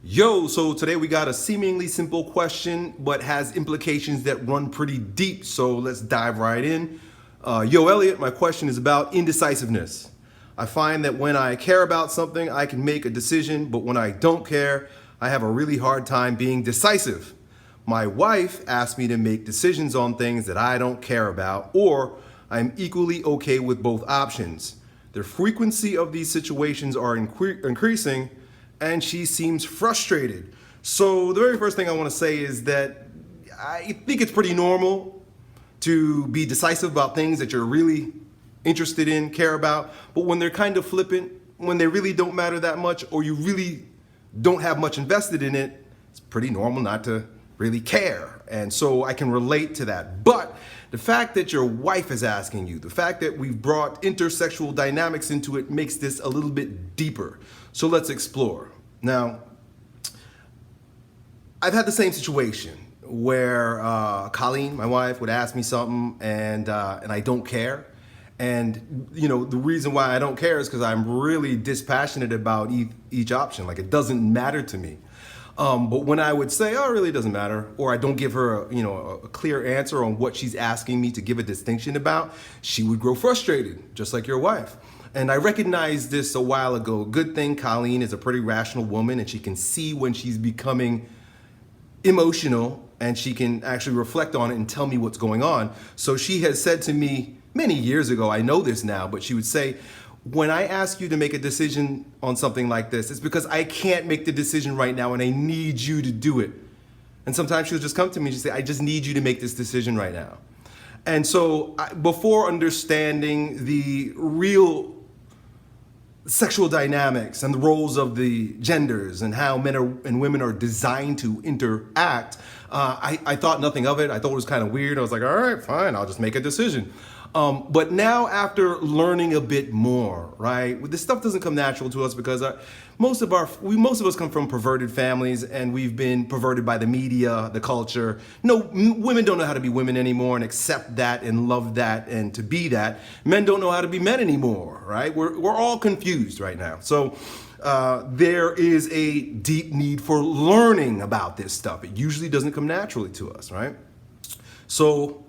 So today we got a seemingly simple question, but has implications that run pretty deep. So let's dive right in. Elliot, my question is about indecisiveness. I find that when I care about something, I can make a decision, but when I don't care, I have a really hard time being decisive. My wife asked me to make decisions on things that I don't care about, or I'm equally okay with both options. The frequency of these situations are increasing, and she seems frustrated. So the very first thing I want to say is that I think it's pretty normal to be decisive about things that you're really interested in, care about, but when they're kind of flippant, when they really don't matter that much, or you really don't have much invested in it, it's pretty normal not to really care. And so I can relate to that. But the fact that your wife is asking you, the fact that we've brought intersexual dynamics into it makes this a little bit deeper. So let's explore. Now, I've had the same situation where Colleen, my wife, would ask me something and I don't care. And the reason why I don't care is because I'm really dispassionate about each option. Like, it doesn't matter to me. But when I would say, oh, it really doesn't matter, or I don't give her a clear answer on what she's asking me to give a distinction about, she would grow frustrated, just like your wife. And I recognized this a while ago. Good thing Colleen is a pretty rational woman, and she can see when she's becoming emotional, and she can actually reflect on it and tell me what's going on. So she has said to me many years ago, I know this now, but she would say, when I ask you to make a decision on something like this, it's because I can't make the decision right now and I need you to do it. And sometimes she'll just come to me and she'll say, I just need you to make this decision right now. And so before understanding the real sexual dynamics and the roles of the genders and how men and women are designed to interact, I thought nothing of it. I thought it was kind of weird. I was like, all right, fine, I'll just make a decision. But now, after learning a bit more, right, this stuff doesn't come natural to us because most of us come from perverted families, and we've been perverted by the media, the culture. No, women don't know how to be women anymore and accept that and love that and to be that. Men don't know how to be men anymore, right? We're all confused right now. So there is a deep need for learning about this stuff. It usually doesn't come naturally to us, right? So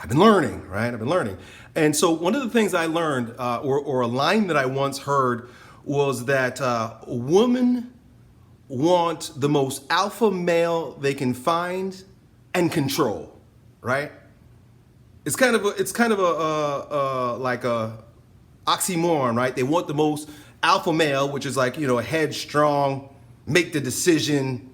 I've been learning, right? I've been learning. And so one of the things I learned, or a line that I once heard, was that women want the most alpha male they can find and control, right? It's kind of like a oxymoron, right? They want the most alpha male, which is like, a headstrong, make the decision,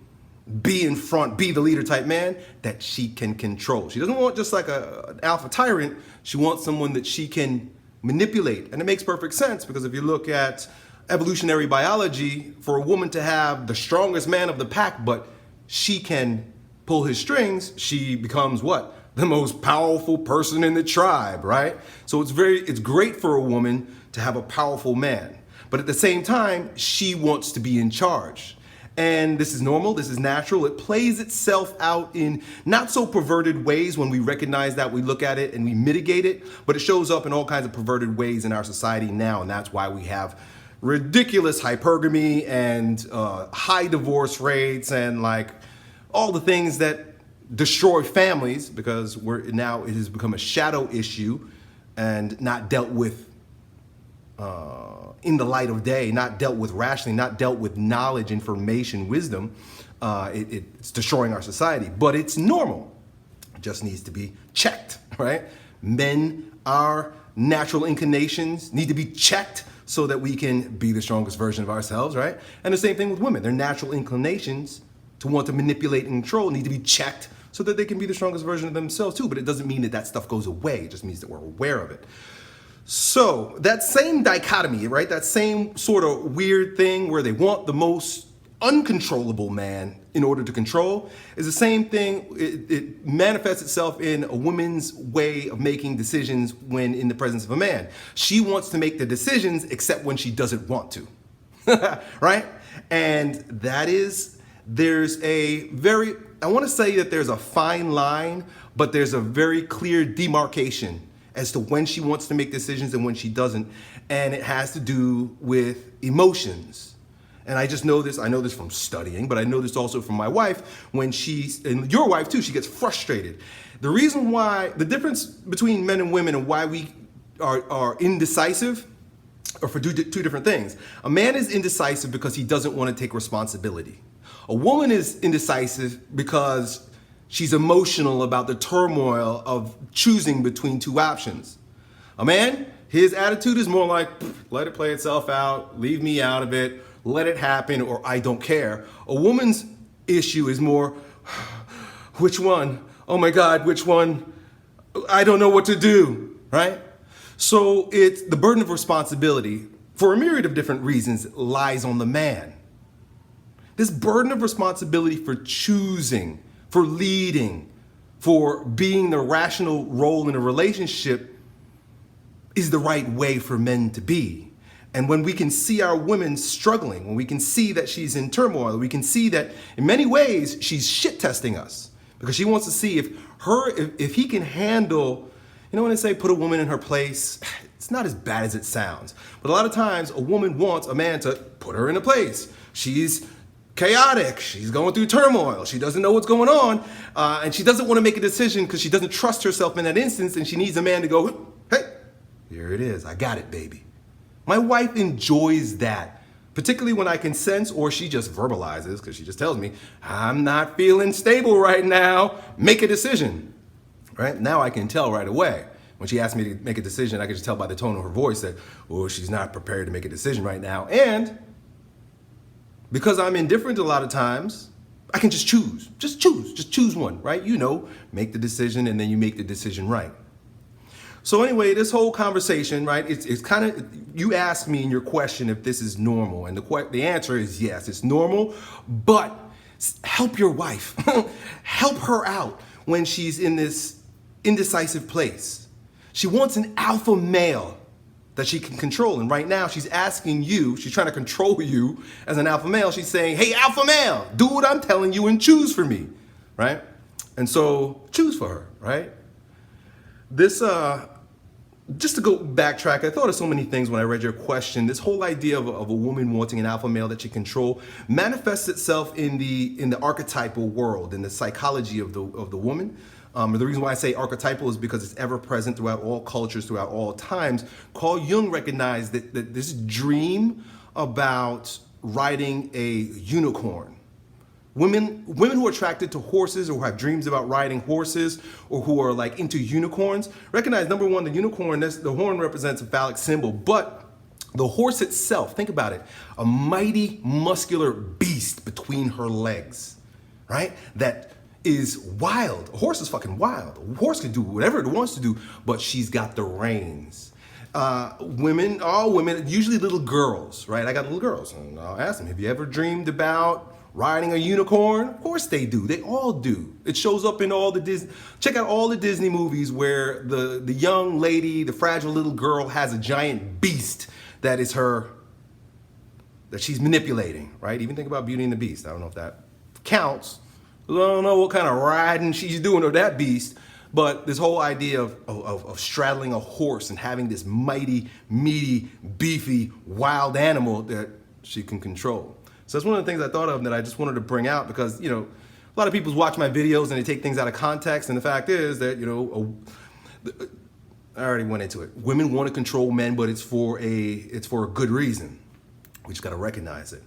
be in front, be the leader type man that she can control. She doesn't want just like an alpha tyrant. She wants someone that she can manipulate. And it makes perfect sense, because if you look at evolutionary biology, for a woman to have the strongest man of the pack, but she can pull his strings, she becomes what? The most powerful person in the tribe, right? So it's great for a woman to have a powerful man. But at the same time, she wants to be in charge. And this is normal, this is natural. It plays itself out in not so perverted ways when we recognize that, we look at it and we mitigate it, but it shows up in all kinds of perverted ways in our society now. And that's why we have ridiculous hypergamy and high divorce rates and like all the things that destroy families, because now it has become a shadow issue and not dealt with in the light of day, not dealt with rationally, not dealt with knowledge, information, wisdom. It's destroying our society, but it's normal. It just needs to be checked, right? Men, our natural inclinations need to be checked so that we can be the strongest version of ourselves, right? And the same thing with women. Their natural inclinations to want to manipulate and control need to be checked so that they can be the strongest version of themselves too. But it doesn't mean that stuff goes away. It just means that we're aware of it. So that same dichotomy, right? That same sort of weird thing where they want the most uncontrollable man in order to control is the same thing. It manifests itself in a woman's way of making decisions when in the presence of a man. She wants to make the decisions except when she doesn't want to, right? And there's I want to say that there's a fine line, but there's a very clear demarcation as to when she wants to make decisions and when she doesn't. And it has to do with emotions. And I just know this, I know this from studying, but I know this also from my wife, when and your wife too, she gets frustrated. The reason why, the difference between men and women and why we are indecisive are for two different things. A man is indecisive because he doesn't want to take responsibility. A woman is indecisive because she's emotional about the turmoil of choosing between two options. A man, his attitude is more like, let it play itself out, leave me out of it, let it happen, or I don't care. A woman's issue is more, which one? Oh my God, which one? I don't know what to do, right? So it's the burden of responsibility, for a myriad of different reasons, lies on the man. This burden of responsibility for choosing, for leading, for being the rational role in a relationship is the right way for men to be. And when we can see our women struggling, when we can see that she's in turmoil, we can see that in many ways she's shit testing us because she wants to see if he can handle, you know when they say put a woman in her place, it's not as bad as it sounds. But a lot of times a woman wants a man to put her in a place. She's chaotic, she's going through turmoil, she doesn't know what's going on, and she doesn't want to make a decision because she doesn't trust herself in that instance, and she needs a man to go, hey, here it is, I got it, baby. My wife enjoys that, particularly when I can sense, or she just verbalizes, because she just tells me, I'm not feeling stable right now, make a decision, right? Now I can tell right away. When she asks me to make a decision, I can just tell by the tone of her voice that, oh, she's not prepared to make a decision right now. And because I'm indifferent a lot of times, I can just choose one, right? You know, make the decision and then you make the decision right. So anyway, this whole conversation, right, it's kind of, you asked me in your question if this is normal, and the answer is yes, it's normal, but help your wife. Help her out when she's in this indecisive place. She wants an alpha male that she can control, and right now she's asking you, she's trying to control you as an alpha male. She's saying, hey, alpha male, do what I'm telling you and choose for me, right? And so choose for her, right? This, just to go backtrack, I thought of so many things when I read your question. This whole idea of a woman wanting an alpha male that she control manifests itself in the archetypal world, in the psychology of the woman. The reason why I say archetypal is because it's ever present throughout all cultures, throughout all times. Carl Jung recognized that this dream about riding a unicorn. Women who are attracted to horses or who have dreams about riding horses or who are like into unicorns, recognize number one, the unicorn, the horn represents a phallic symbol, but the horse itself, think about it, a mighty muscular beast between her legs, right? That is wild. A horse is fucking wild. A horse can do whatever it wants to do, but she's got the reins. Women, all women, usually little girls, right? I got little girls, and I'll ask them, have you ever dreamed about riding a unicorn? Of course they do. They all do. It shows up in all the Disney. Check out all the Disney movies where the young lady, the fragile little girl, has a giant beast that is her, that she's manipulating, right? Even think about Beauty and the Beast. I don't know if that counts. I don't know what kind of riding she's doing of that beast, but this whole idea of straddling a horse and having this mighty, meaty, beefy, wild animal that she can control. So that's one of the things I thought of that I just wanted to bring out because, you know, a lot of people watch my videos and they take things out of context. And the fact is that, you know, I already went into it. Women want to control men, but it's for a good reason. We just got to recognize it.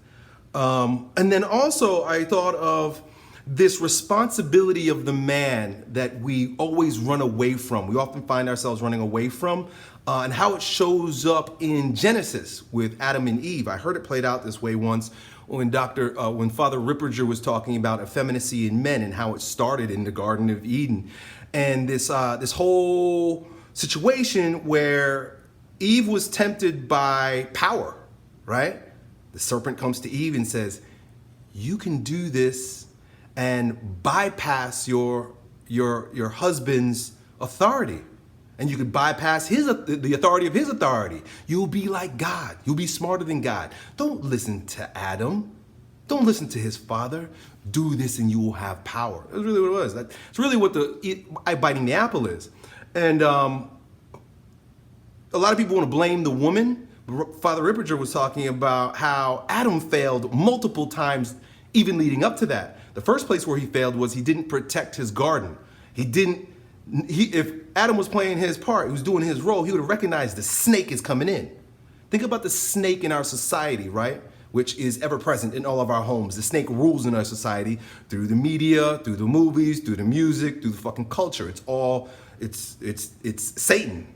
And then also I thought of this responsibility of the man that we always run away from. We often find ourselves running away from, and how it shows up in Genesis with Adam and Eve. I heard it played out this way once when Father Ripperger was talking about effeminacy in men and how it started in the Garden of Eden. And this whole situation where Eve was tempted by power, right? The serpent comes to Eve and says, you can do this and bypass your husband's authority. And you could bypass the authority of his authority. You'll be like God. You'll be smarter than God. Don't listen to Adam. Don't listen to his father. Do this and you will have power. That's really what it was. It's really what the eye biting the apple is. And a lot of people want to blame the woman, Father Ripperger was talking about how Adam failed multiple times, even leading up to that. The first place where he failed was he didn't protect his garden. If Adam was playing his part, he was doing his role, he would have recognized the snake is coming in. Think about the snake in our society, right? Which is ever present in all of our homes. The snake rules in our society through the media, through the movies, through the music, through the fucking culture. It's Satan.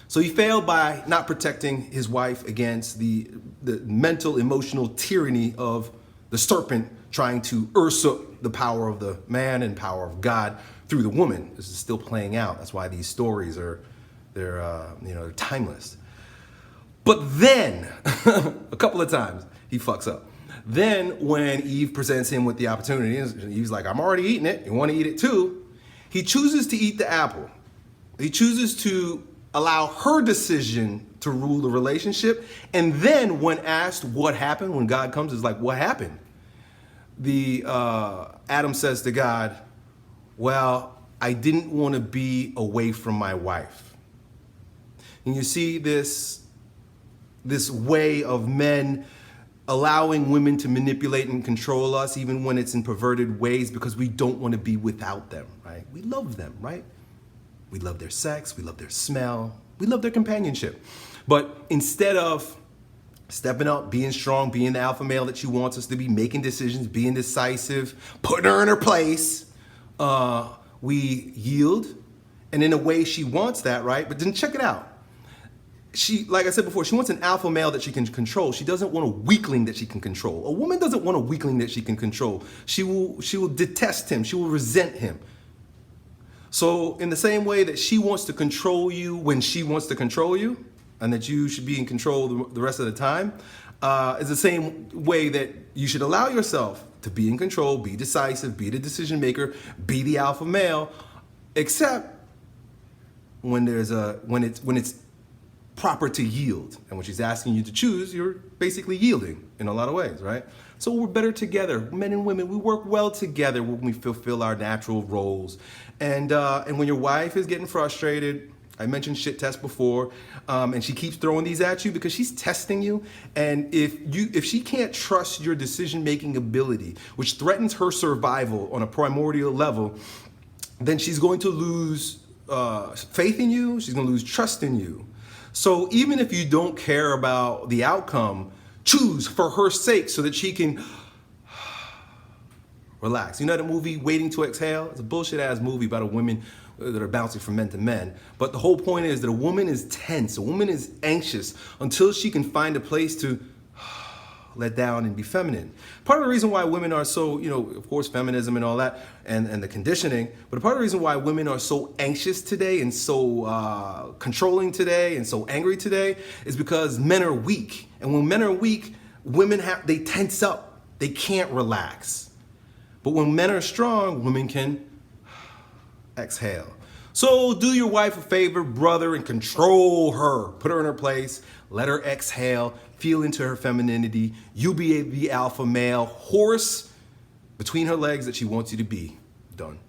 So he failed by not protecting his wife against the mental, emotional tyranny of the serpent trying to usurp the power of the man and power of God through the woman. This is still playing out. That's why these stories they're timeless. But then, a couple of times, he fucks up. Then when Eve presents him with the opportunity, and Eve's like, I'm already eating it. You want to eat it too? He chooses to eat the apple. He chooses to allow her decision to rule the relationship. And then when asked what happened, when God comes, it's like, what happened? Adam says to God, well, I didn't want to be away from my wife. And you see this way of men allowing women to manipulate and control us, even when it's in perverted ways, because we don't want to be without them, right? We love them, right? We love their sex, we love their smell, we love their companionship. But instead of stepping up, being strong, being the alpha male that she wants us to be, making decisions, being decisive, putting her in her place, we yield. And in a way she wants that, right? But then check it out. She, like I said before, she wants an alpha male that she can control. She doesn't want a weakling that she can control. A woman doesn't want a weakling that she can control. She will detest him. She will resent him. So in the same way that she wants to control you when she wants to control you, and that you should be in control the rest of the time, is the same way that you should allow yourself to be in control, be decisive, be the decision maker, be the alpha male, except when it's proper to yield. And when she's asking you to choose, you're basically yielding in a lot of ways, right? So we're better together. Men and women, we work well together when we fulfill our natural roles. And when your wife is getting frustrated, I mentioned shit test before, and she keeps throwing these at you because she's testing you. And if she can't trust your decision-making ability, which threatens her survival on a primordial level, then she's going to lose faith in you. She's going to lose trust in you. So even if you don't care about the outcome, choose for her sake so that she can relax. You know that movie, Waiting to Exhale? It's a bullshit-ass movie about a woman that are bouncing from men to men. But the whole point is that a woman is tense, a woman is anxious until she can find a place to let down and be feminine. Part of the reason why women are so, of course, feminism and all that, and the conditioning, but part of the reason why women are so anxious today and so controlling today and so angry today is because men are weak. And when men are weak, they tense up. They can't relax. But when men are strong, women can exhale. So do your wife a favor, brother, and control her. Put her in her place. Let her exhale. Feel into her femininity. You be the alpha male horse between her legs that she wants you to be. Done.